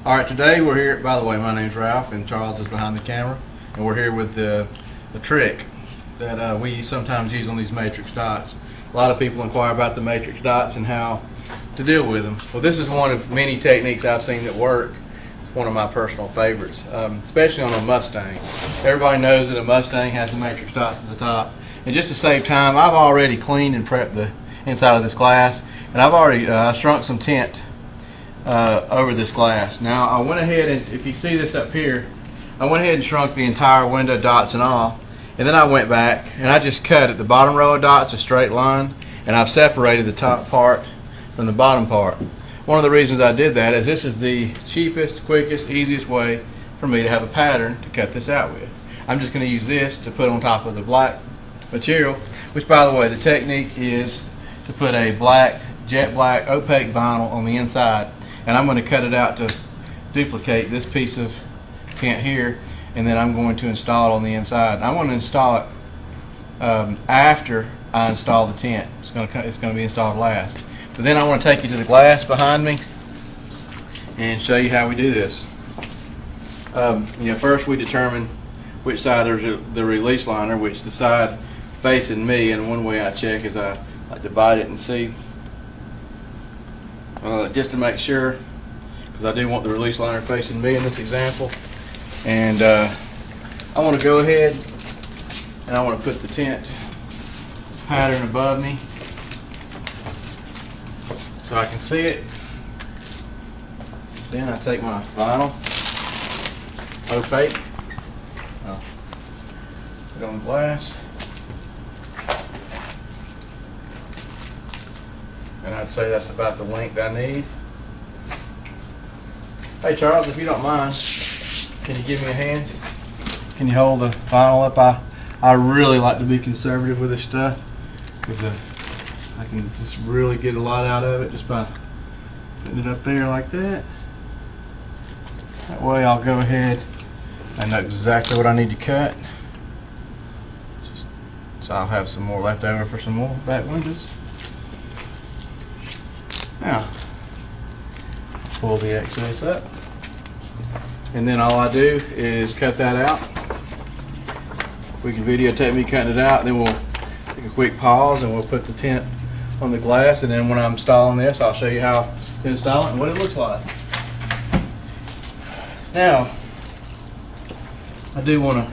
Alright, today we're here, by the way, my name's Ralph and Charles is behind the camera, and we're here with the trick that we sometimes use on these matrix dots. A lot of people inquire about the matrix dots and how to deal with them. Well, this is one of many techniques I've seen that work. It's one of my personal favorites, especially on a Mustang. Everybody knows that a Mustang has the matrix dots at the top. And just to save time, I've already cleaned and prepped the inside of this glass, and I've already shrunk some tint over this glass. Now I went ahead and, if you see this up here, I went ahead and shrunk the entire window dots and all, and then I went back and I just cut at the bottom row of dots a straight line, and I've separated the top part from the bottom part. One of the reasons I did that is this is the cheapest, quickest, easiest way for me to have a pattern to cut this out with. I'm just going to use this to put on top of the black material, which, by the way, the technique is to put a black, jet black, opaque vinyl on the inside. And I'm going to cut it out to duplicate this piece of tint here, and then I'm going to install it on the inside. And I want to install it after I install the tint. It's going to be installed last. But then I want to take you to the glass behind me and show you how we do this. First we determine which side is the release liner, which the side facing me, and one way I check is I divide it and see. Just to make sure, because I do want the release liner facing me in this example. And I want to go ahead and I want to put the tint pattern above me so I can see it. Then I take my vinyl, opaque, put it on the glass. And I'd say that's about the length I need. Hey Charles, if you don't mind, can you give me a hand? Can you hold the vinyl up? I really like to be conservative with this stuff, because I can just really get a lot out of it just by putting it up there like that. That way I'll go ahead and know exactly what I need to cut. So I'll have some more left over for some more back windows. Now, pull the excess up, and then all I do is cut that out. We can videotape me cutting it out, then we'll take a quick pause and we'll put the tint on the glass, and then when I'm installing this, I'll show you how to install it and what it looks like. Now, I do want to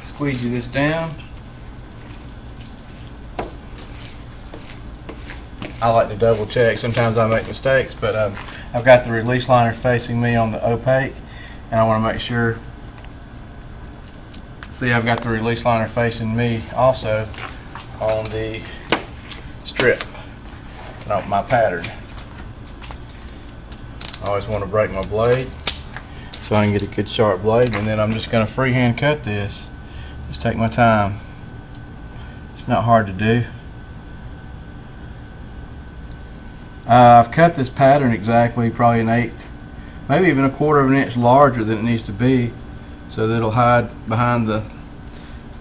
squeegee this down. I like to double check. Sometimes I make mistakes, but I've got the release liner facing me on the opaque, and I want to make sure. See, I've got the release liner facing me also on the strip, not my pattern. I always want to break my blade so I can get a good sharp blade, and then I'm just going to freehand cut this. Just take my time. It's not hard to do. I've cut this pattern exactly probably 1/8, maybe even 1/4 of an inch larger than it needs to be, so that it'll hide behind the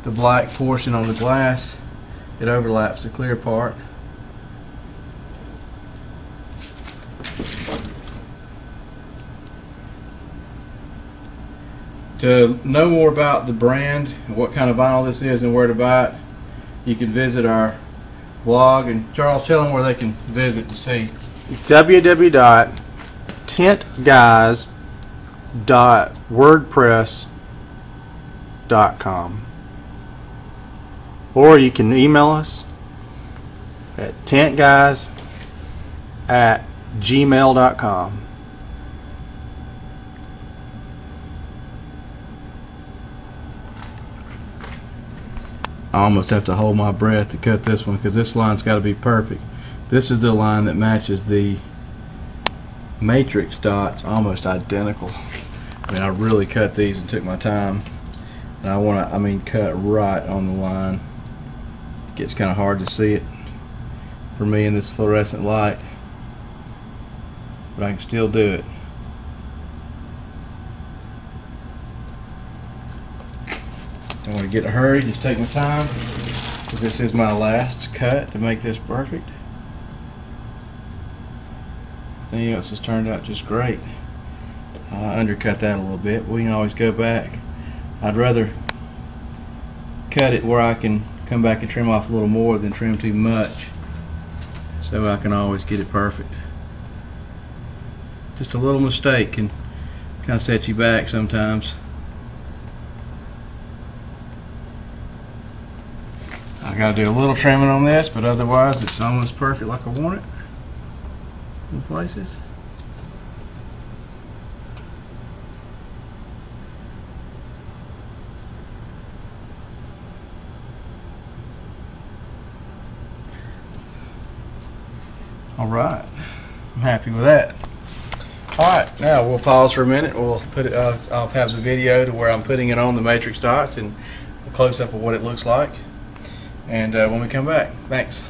black portion on the glass. It overlaps the clear part. To know more about the brand, what kind of vinyl this is, and where to buy it, you can visit our blog. And Charles, tell them where they can visit to see. www.tintguys.wordpress.com, or you can email us at tintguys@gmail.com. I almost have to hold my breath to cut this one, because this line's got to be perfect. This is the line that matches the matrix dots, almost identical. I mean, I really cut these and took my time, and I want to, cut right on the line. It gets kind of hard to see it for me in this fluorescent light, but I can still do it. Don't want to get in a hurry, just take my time, because this is my last cut to make this perfect. Everything else has turned out just great. undercut that a little bit. We can always go back. I'd rather cut it where I can come back and trim off a little more than trim too much, so I can always get it perfect. Just a little mistake can kind of set you back sometimes. I gotta do a little trimming on this, but otherwise it's almost perfect like I want it in places. Alright, I'm happy with that. Alright, now we'll pause for a minute. We'll put it, I'll have the video to where I'm putting it on the matrix dots and a close up of what it looks like. And when we come back, thanks.